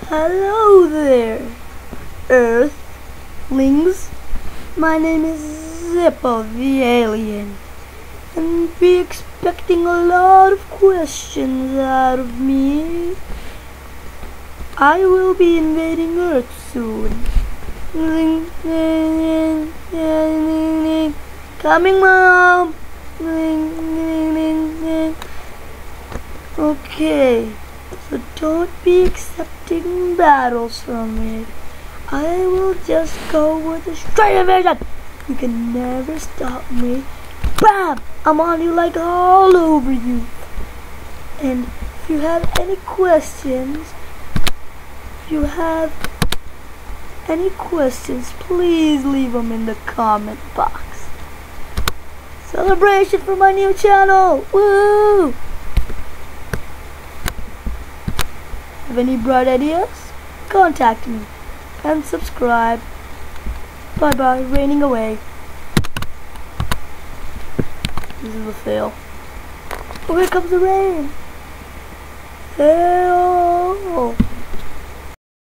Hello there, Earthlings. My name is Zippo the Alien, and be expecting a lot of questions out of me. I will be invading Earth soon. Coming, Mom! Okay, so don't be accepting battles from me. I will just go with a straight invasion. You can never stop me. Bam! I'm on you like all over you. And if you have any questions, please leave them in the comment box. Celebration for my new channel! Woo! Have any bright ideas? Contact me and subscribe. Bye bye, raining away. This is a fail. Oh, here comes the rain. Fail.